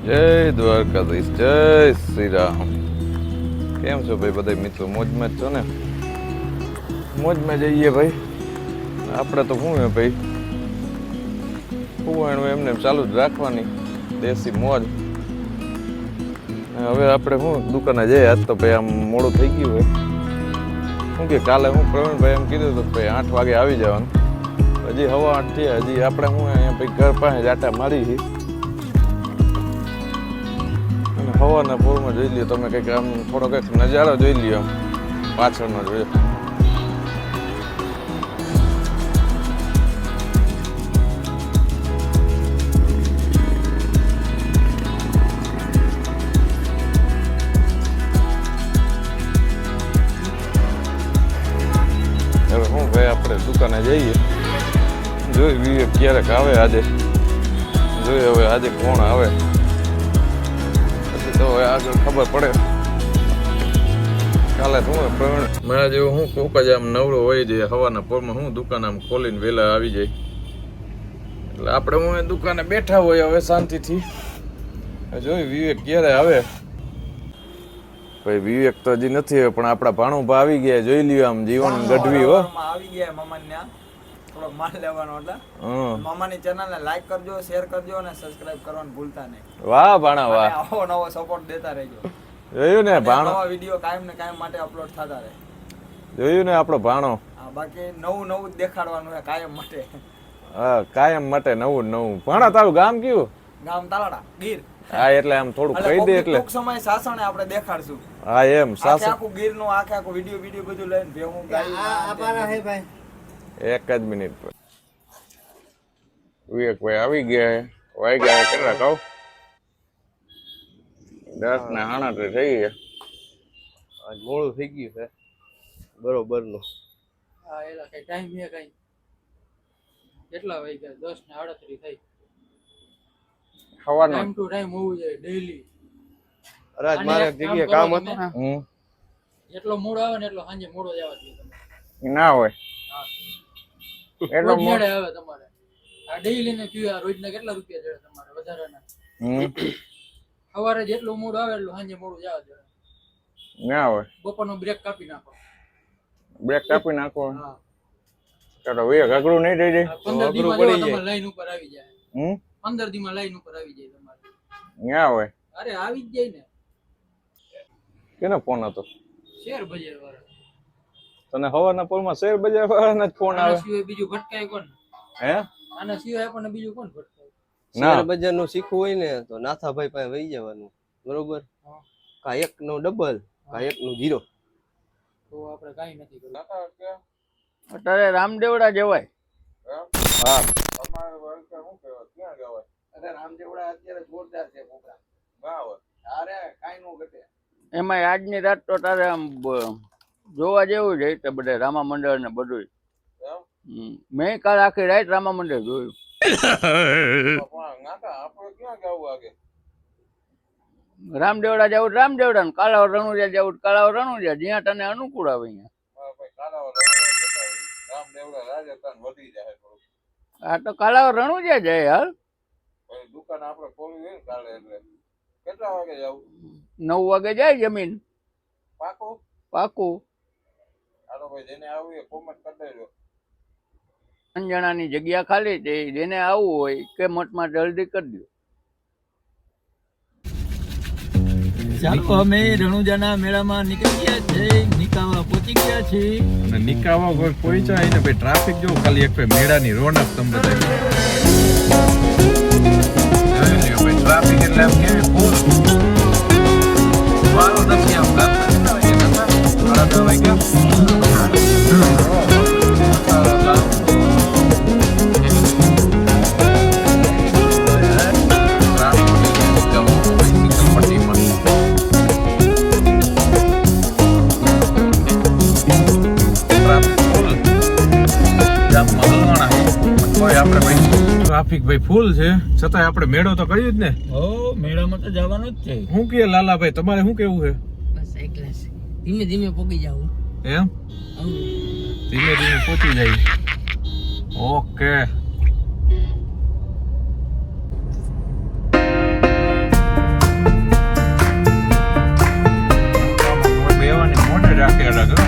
જય દ્વારકાધીશ, જય શ્રી રામ. કેમ છો ભાઈ બધા મિત્રો? મોજમાં જ છો ને? મોજમાં જઈએ ભાઈ. આપણે તો શું હે ભાઈ, ફુવાણું એમને ચાલુ જ રાખવાની, દેશી મોજ. હવે આપણે શું દુકાને જઈએ. આજ તો ભાઈ આમ મોડું થઈ ગયું હોય. શું કે કાલે હું પ્રવીણભાઈ એમ કીધું હતું ભાઈ 8 વાગે આવી જવાનું. હજી 8:15 થયા. હજી આપણે શું અહીંયા ભાઈ ઘર પાસે આટા મારી છે. હવાના પૂરમાં જોઈ લ્યો તમે, કંઈક આમ થોડો કંઈક નજારો જોઈ લ્યો આમ પાછળનો જોઈએ. હવે શું ભાઈ આપણે દુકાને જઈએ, જોઈ વિવેક ક્યારેક આવે. આજે જોઈએ હવે આજે કોણ આવે તો હવે આગળ ખબર પડે. કાલે શું પ્રવીણ મારા જેવું હું કોક જ આમ નવરો હોય જાય હવાના પોરમાં, હું દુકાન આમ ખોલીને વહેલા આવી જાય. એટલે આપણે હું દુકાને બેઠા હોય હવે શાંતિથી. જોઈ વિવેક ક્યારે આવે. ભાઈ વિવેક તો હજી નથી હવે, પણ આપણા ભાણુભા આવી ગયા. જોઈ લ્યો આમ જીવન ગઢવી હો આવી ગયા. મમ્માને થોડો માલ લેવાનો એટલે મમ્માની ચેનલને લાઈક કરજો, શેર કરજો અને સબસ્ક્રાઇબ કરવાનું ભૂલતા નહીં. વાહ ભાણા વાહ. આવો નવો સપોર્ટ દેતા રહેજો. જોયું ને ભાણો, નવા વિડિયો કાયમ ને કાયમ માટે અપલોડ થતા રહે. જોયું ને આપણો ભાણો. બાકી નવું જ દેખાડવાનું છે કાયમ માટે. હા કાયમ માટે નવું ભાણા. તારું ગામ કયું? ગામ તાલાડા, ગીર. હા એટલે આમ થોડું કહી દે એટલે ટૂંક સમય સાસણે આપણે દેખાડશું. હા એમ સાસુ આખું ગીર નું આખું વિડિયો બધું લઈને ભેગું ગાઈ. એક જ મિનિટ પર વિવેકભાઈ આવી ગયા. વાગ્યા કેટલા કહું? 10:38 થઈ ગયા. મોડું થઈ ગયું છે બરોબર નું. હા એલા કઈ ટાઈમ છે કઈ કેટલા વાગ્યા? 10:38 થઈ. સવારનો ટાઈમ ટુ ટાઈમ હોવું જોઈએ ડેઈલી. અરે આજ મારે એક જગ્યાએ કામ હતું ને. એટલો મોડો આવે ને એટલો સાંજે મોડો જવા જોઈએ તમે. ના હોય હા એટલો રોજ મોડે આવે તમારે. આ ડેઈલી ને પીવા રોજના કેટલા રૂપિયા જડે તમારે વધારાના? સવારે જેટલું મોડું આવે એટલું સાંજે મોડું જવા જોઈએ. ના હોય. બપોરનો બ્રેક કાપી નાખો. બ્રેક કાપી નાખો. હા તો વિવેક અઘરું નહીં થઈ જાય. 15 દી માં તમારે લાઈન ઉપર આવી જાય. 15 દી માં લાઈન ઉપર આવી જાય તમારે. ના હોય. અરે આવી જ જાય ને. કેનો ફોન હતો? શેર બજાર વાળા. તને હવારના પોરમાં શેર બજાર વાળાનો જ ફોન આવે? આના સિવાય બીજું ભટકાય કોણ? હે આના સિવાય આપણને બીજું કોણ ભટકાય? શેર બજાર નું શીખવું હોય ને તો નાથાભાઈ પાસે વહી જવાનું. બરોબર? કા 1 નો ડબલ કા 1 નું 0. તો આપણે કાઈ નથી કરવું. અત્યારે રામદેવડા જવાય. હા તમારે વર્કર શું કહેવાય? ક્યાં જવાય? અરે રામદેવડા અત્યારે જોરદાર છે પ્રોગ્રામ. ના હોય. અરે કાઈ નો ઘટે. એમાં આજની રાત તો તારે આમ જોવા જેવું છે. એટલે બધે રામા મંડળ ને બધું. મેં કાલ આખી રાત રામા મંડળ જોયું. આપણે ક્યાં જવું આગે? રામદેવડા જવું રામદેવડા ને કાલાવ રણુજા જવું કાલાવ રણુજા, જ્યાં તને અનુકૂળ આવે અહીંયા. આ તો કાલાવ રણુજા જાય હાલ. દુકાન આપણે ખોલવી હોય ને કાલે, એટલે કેટલા વાગે જવું? 9 વાગે જાય જમીન. પાકું? પાકું. હાલો ભાઈ, જેને આવવું એ કોમેન્ટ કરી દેજો. 5 જણાની જગ્યા ખાલી છે. જેને આવવું હોય કે મઠમાં જલ્દી કરી દો. ચાલો અમે રણુજાના મેળામાં નીકળી ગયા છે. નિકાવા પહોંચી ગયા છીએ. અને નિકાવા કોઈ પહોંચ્યા ને ભાઈ ટ્રાફિક જો ખાલી એક મેળાની રોનક તમને બતાવી. ભાઈ ટ્રાફિક એટલે આમ કેવી ફૂલ વાળો નથી આમ લાગતા ને થોડા વાગ્યા. ટ્રાફિક ભાઈ ફૂલ છે, છતાંય આપણે મેળો તો કર્યું જ ને. ઓ મેળામાં તો જવાનું જ છે. શું કે લાલાભાઈ તમારે શું કેવું છે? બસ એકલા ધીમે ધીમે પોગી જાવ. એમ ધીમે ધીમે પહોંચી જાય. ઓકે મેળા કરો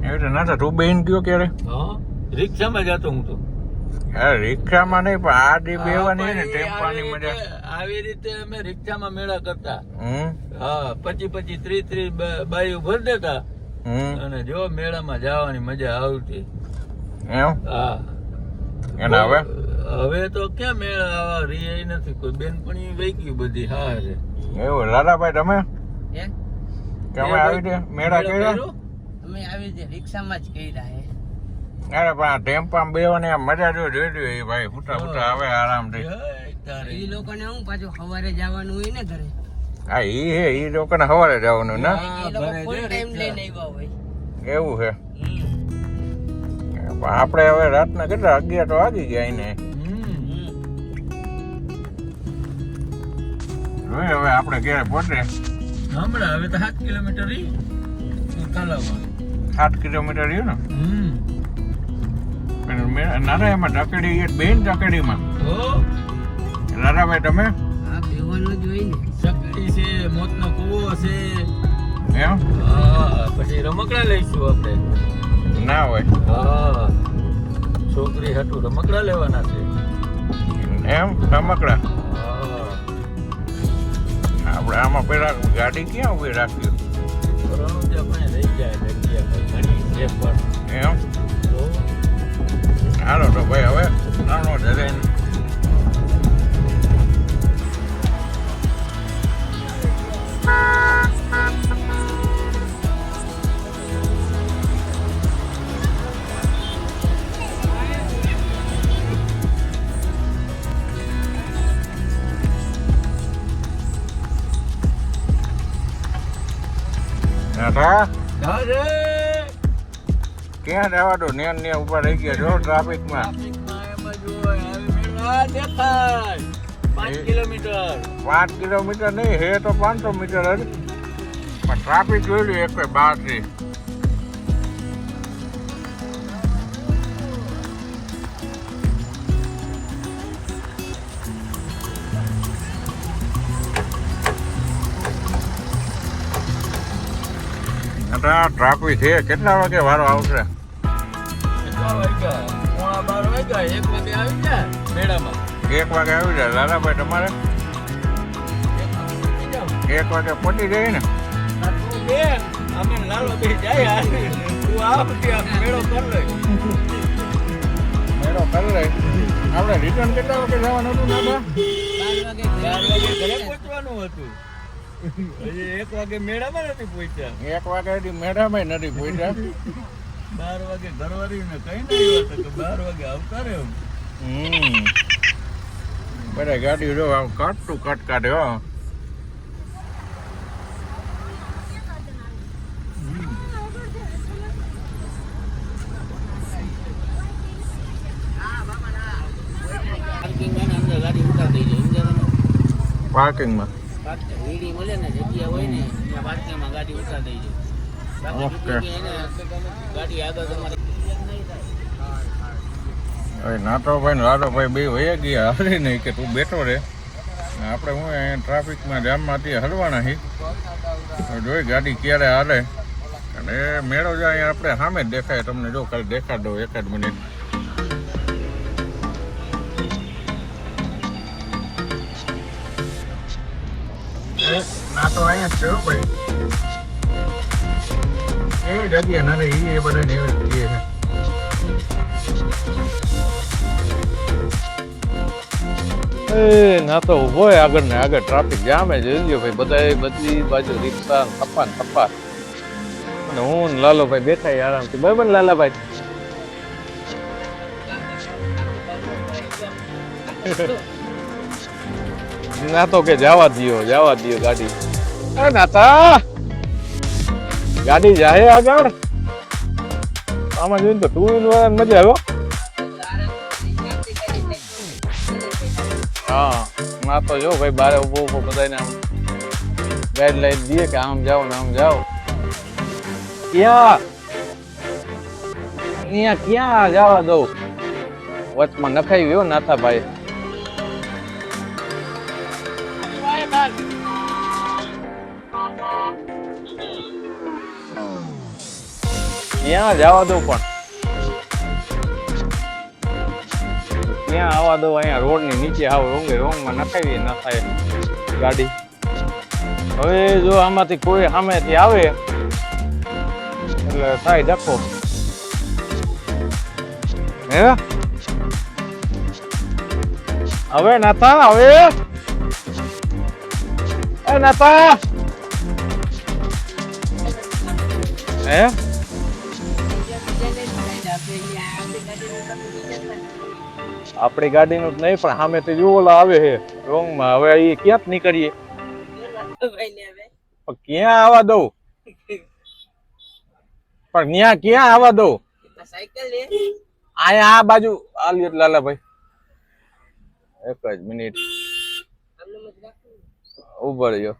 એવી રીતે ના તું બેન ગયો ક્યારે હા રિક્ષામાં જતો હું તો હા રિક્ષામાં નહીં પણ આ ડી બેવાની ને ટેમ્પાની મજા આવી રીતે અમે રિક્ષામાં મેળા કરતા હમ હા 25 30 બાયું ભરી દેતા અને જો મેળામાં જવાની મજા આવતી એમ હા એને હવે હવે તો ક્યાં મેળા આવા રે નથી કોઈ બેનપણી વહી ગયું બધી હા રે એવું લાલાભાઈ તમે તમે આવી દે મેળા કર્યા અમે આવી રીતે રિક્ષામાં જ કર્યા હે અરે પણ આ ટેમ્પામાં બેવાની આમ મજા જો જોઈ એ ભાઈ ફૂટા ફૂટા આવે આરામથી એ લોકોને હું પાછું સવારે જવાનું હોય ને ઘરે હા ઈ લોકોને સવારે જવાનું ના એ લોકો ફૂલ ટાઈમ લઈને આવ્યા હોય એવું છે પણ આપણે હવે રાતના કેટલા 11 તો વાગી ગયા ને હવે આપણે ઘેર પહોંચે હમણાં હવે તો 7 કિલોમીટર રહી કાલામાં 7 કિલોમીટર રહ્યું ને પણ નારા એમાં ઢકેડી બેન ઢકેડીમાં નારાભાઈ તમે હા બેવાનું જ હોય ને ચકડી છે મોતનો કૂવો છે એમ હા પછી રમકડા લઈશું આપણે ના હોય હા છોકરી હાટુ રમકડા લેવાના છે એમ રમકડા હા આપણે આમાં પેલા ગાડી ક્યાં ઉભી રાખ્યું રણુજા પાસે રહી જાય જગ્યા ભાઈ ઘણી છે પણ એમ હાલો તો ભાઈ હવે નાનો જરે ક્યાં જવા દો નેન ને ઉભા રહી ગયા જો ટ્રાફિકમાં 5 કિલોમીટર 5 કિલોમીટર નહીં હે તો 500 મીટર જ પણ ટ્રાફિક જોઈ એક બહારથી ટ્રાફિક છે કેટલા વાગે વારો આવશે કેટલા વાગ્યા 11:30 વાગ્યા 1 વાગે આવી જાય મેળામાં 1 વાગે આવી જાય લાલાભાઈ તમારે 1 વાગે પહોંચી જાય ને અમે લાલો બે જાય તું આવ ત્યાં મેળો કર લે મેળો કરી લે આપણે રિટર્ન કેટલા વાગે જવાનું હતું દાદા 4 વાગે ઘરે પહોંચવાનું હતું હજી 1 વાગે મેળામાં નથી પહોંચ્યા 1 વાગે મેળામાં નથી પહોંચ્યા 12 વાગે ઘરવાળીને કઈ નહીં આવ્યો કે 12 વાગે આવતા રહે બધા ગાડી જો આમ કાઢતું કટ કાઢે હો પાર્કિંગમાં વીડી મળે ને જગ્યા હોય ને ત્યાં પાર્કિંગમાં ગાડી ઉતાર દઈ જાય ઓકે ગાડી આગળ તમારે હવે નાટોભાઈ ને લાડોભાઈ બે વયા ગયા હારી નહીં કે તું બેઠો રે આપણે હું અહીંયા ટ્રાફિકમાં જામમાંથી હલવાના છીએ જોઈ ગાડી ક્યારે હાલે અને મેળો જ અહીંયા આપણે સામે જ દેખાય તમને જો ખાલી દેખાડ દઉં 1 મિનિટ નાટો અહીંયા જ છે ભાઈ એવી જગ્યા ના રે એ બધા ને એવી જગ્યા છે ના તો ઉભો હોય આગળ ને આગળ ટ્રાફિક જામે જોઈ ભાઈ બધા બધી બાજુ રિક્ષા થપ્પા થપ્પા અને હું ને લાલોભાઈ બેઠા આરામથી બરાબર ને લાલાભાઈ ના તો કે જવા દો ગાડી નાતા ગાડી જાય આગળ આમાં જોઈને તો 2 વ્હીલર વાળાને મજા આવ્યો હા ના તો જો ભાઈ બારે ઉભો બધાને આમ ગાઈડલાઈન દઈએ કે આમ જાઓ ને આમ જાઓ ક્યાં જવા દઉં વચમાં નખાઈ ગયો નાથા ભાઈ ત્યાં જવા દો પણ ત્યાં આવવા દો. અહીંયા રોડ ની નીચે આવો રોંગમાં નખાવી ન થાય ગાડી. હવે જો આમાંથી કોઈ સામેથી આવે એટલે થાય ડખો. હે હવે નાથા હવે એ નાથા હે આપણી ગાડીનું જ નહીં પણ સામેથી જો ઓલા આવે છે રોંગમાં. હવે એ ક્યાં નીકળીએ ક્યાં આવવા દઉં પણ ત્યાં ક્યાં આવવા દઉં? અહીંયા આ બાજુ આલ્યો લાલાભાઈ એક જ મિનિટ ઉભો રહ્યો.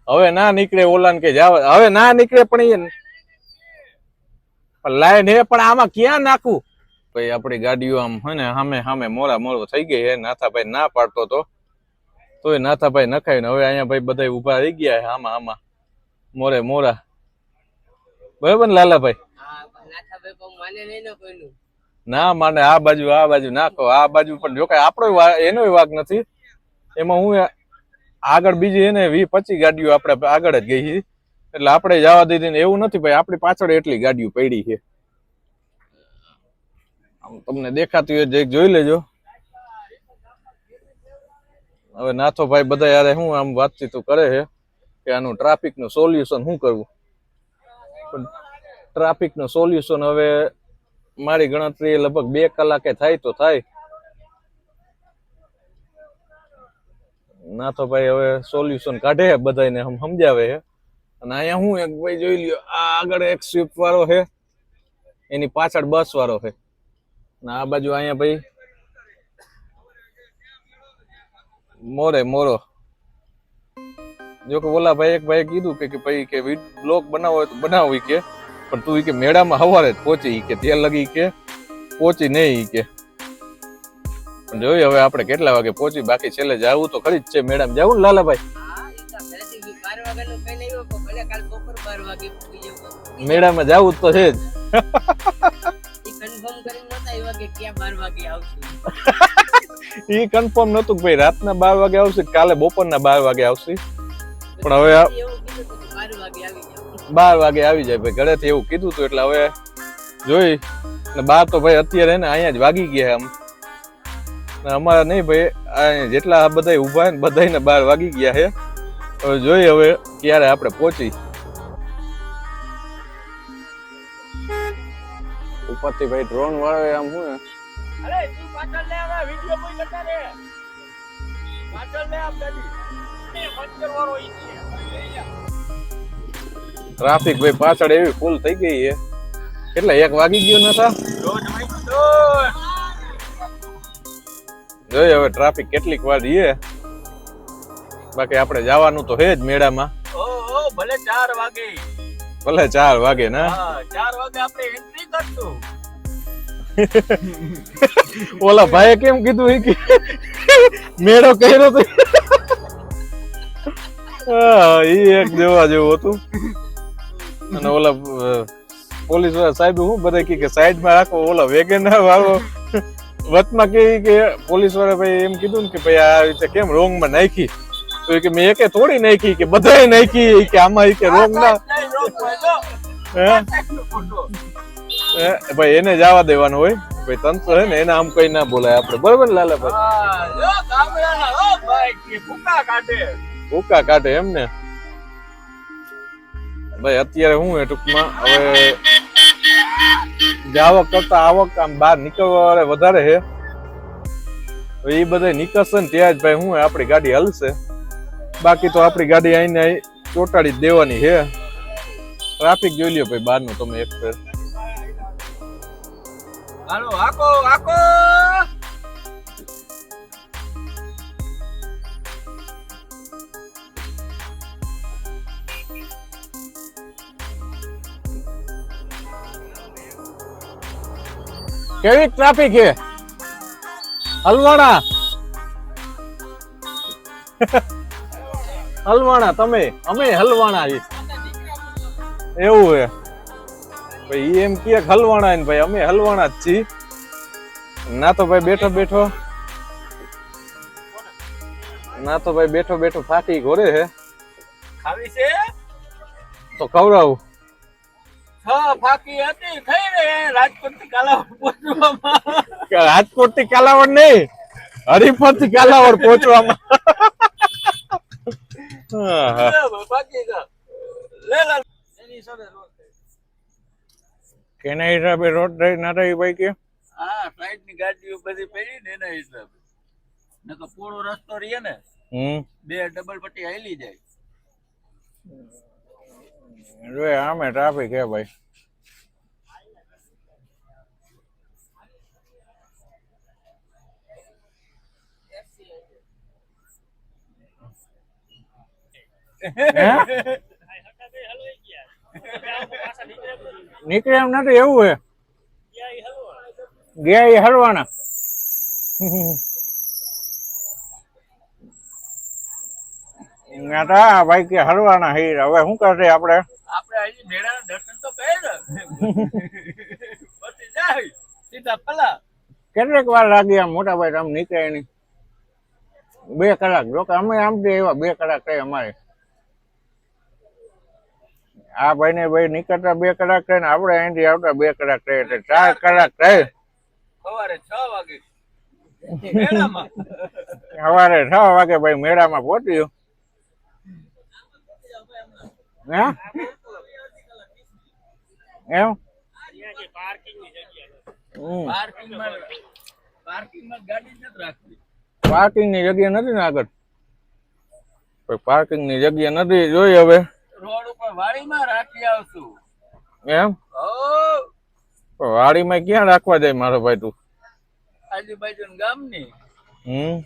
હવે ના નીકળે ઓલા ને કે જાવ. હવે ના નીકળે પણ એ લાઈન હે પણ આમાં ક્યાં નાખું? ભાઈ આપણી ગાડીઓ આમ હે ને સામે મોડો થઈ ગઈ હે. નાથાભાઈ ના પાડતો તો તોય નાથાભાઈ નખાય ને. હવે અહીંયા ભાઈ બધા ઉભા રહી ગયા હે આમાં મોરા બરાબર ને લાલાભાઈ? ના માને આ બાજુ નાખો. આ બાજુ પણ જો કઈ આપણો એનો વાગ નથી. એમાં હું આગળ બીજી એને 20-25 ગાડીઓ આપણે આગળ જ ગઈ છે એટલે આપણે જવા દીધી ને એવું નથી ભાઈ. આપણી પાછળ એટલી ગાડીઓ પડી છે. તમને દેખાતી હોય જોઈ લેજો. હવે નાથો ભાઈ બધા યારે શું આમ વાતચીત કરે છે કે આનું ટ્રાફિક નું સોલ્યુશન શું કરવું. ટ્રાફિક નું સોલ્યુશન હવે મારી ગણતરી લગભગ 2 કલાકે થાય તો થાય. નાથો ભાઈ હવે સોલ્યુશન કાઢે બધાને સમજાવે છે. અને અહીંયા હું એક ભાઈ જોઈ લ્યો આ આગળ એક સ્વિફ્ટ વાળો છે એની પાછળ બસ વાળો છે. આ બાજુ અહીંયા ભાઈ મોરો જો કે ઓલા ભાઈ એક ભાઈ કીધું કે ભાઈ કે બ્લોગ બનાવો હોય તો બનાવો કે પણ તું કે મેળામાં સવારે જ પહોંચી કે તે લગી કે પહોંચી નહીં કે. પણ જોઈ હવે આપણે કેટલા વાગે પહોંચી. બાકી છેલ્લે જવું તો ખરી જ છે મેળામાં. જવું ને લાલાભાઈ? મેળામાં જવું તો છે જ. ઈ કન્ફર્મ નતું ભાઈ. રાતના 12 વાગે આવશે કાલે બપોરના 12 વાગે આવશે. પણ હવે 12 વાગે આવી જાય ભાઈ. ઘરેથી એવું કીધું હતું એટલે હવે જોઈ ને 12 તો ભાઈ અત્યારે ને અહીંયા જ વાગી ગયા. આમ અમારા નહીં ભાઈ જેટલા બધા ઉભા ને બધાને 12 વાગી ગયા છે. હવે જોઈ હવે ક્યારે આપણે પહોંચી. ઉપરથી ભાઈ ડ્રોન વાળો આમ શું ટ્રાફિક ભાઈ પાછળ એવી ફૂલ થઈ ગઈ છે. કેટલા 1 વાગી ગયો નતા જોઈ હવે ટ્રાફિક કેટલીક વાર છે. બાકી આપણે જવાનું તો છે જ મેળામાં. ભલે 4 વાગે ભલે 4 વાગે ને 4 વાગે આપણે એન્ટ્રી કરશું. ઓલા ભાઈએ કેમ કીધું કે મેળો કર્યો તો ઈ એક જોવા જેવું હતું. અને ઓલા પોલીસ વાળા સાહેબ હું બધા કે સાઈડમાં રાખો. ઓલા વેગેનર વાળો વચમાં કે પોલીસ વાળા ભાઈ એમ કીધું ને કે ભાઈ આ રીતે કેમ રોંગ માં નાખી. તો કે મેં એકે થોડી નાખી કે બધાએ નાખી કે આમાં કે રોંગ ના ભાઈ એને જવા દેવાનું હોય ભાઈ. તંત્ર હે ને એને આમ કઈ ના બોલાય આપણે. બરોબર ને લાલાભાઈ? ભૂકા કાઢે એમ ને ભાઈ. અત્યારે હું એ ટૂંકમાં હવે જાવક કરતા આવક આમ બહાર નીકળવા વધારે છે. એ બધા નીકળશે ને ત્યાં જ ભાઈ હું આપણી ગાડી હલશે. બાકી તો આપણી ગાડી આઈને ચોટાડી દેવાની છે. ટ્રાફિક જોઈ લ્યો ભાઈ બહારનું તમે એક ફેર. હાલો આકો કેવી ટ્રાફિક છે હલવાણા? હલવાણા તમે અમે હલવાણા છીએ એવું છે. ભાઈ એમ કે હલવાણા ને ભાઈ અમે હલવાણા જ છીએ ના તો ભાઈ બેઠો બેઠો ફાટી ઘોરે હે ખાવી છે તો ખવડાવું ફાકી હતી થઈ ને રાજકોટ થી કાલાવડ પહોંચવામાં રાજકોટ થી કાલાવડ નહીં હરિપર થી કાલાવડ પહોંચવામાં ફાકી ગયો લે લે એની સાથે રોજ કેના હિસાબે રોડ રહી ના રહી ભાઈ કે હા સાઈડ ની ગાડીઓ બધી પડી ને એના હિસાબે નકર પૂરો રસ્તો રહીએ ને બે ડબલ પટ્ટી હાલી જાય જોઈ આમે ટ્રાફિક હે ભાઈ નીકળે એમ નથી એવું હે ગયા એ હલવાના ભાઈ કે હલવાના હીર હવે શું કરશે આપણે હજી મેળાના દર્શન તો કરે ને પછી જાય સીધા પલા કેટલીક વાર લાગી આમ મોટા ભાઈ આમ નીકળે નહીં 2 કલાક જો કે અમે આમ એવા 2 કલાક થાય અમારે આ ભાઈ ને ભાઈ નીકળતા 2 કલાક થાય ને આપણે અહીંથી આવતા 2 કલાક થાય એટલે 4 કલાક થાય સવારે 6 વાગે મેળામાં સવારે 6 વાગે ભાઈ મેળામાં પહોંચ્યું હે એમ પાર્કિંગમાં ગાડી નથી રાખવી પાર્કિંગ ની જગ્યા નથી ને આગળ પાર્કિંગ ની જગ્યા નથી જોઈ હવે રોડ ઉપર વાડીમાં રાખી આવશું એમ ઓ વાડીમાં ક્યાં રાખવા જાય મારો ભાઈ તું આજુબાજુ ગામની હમ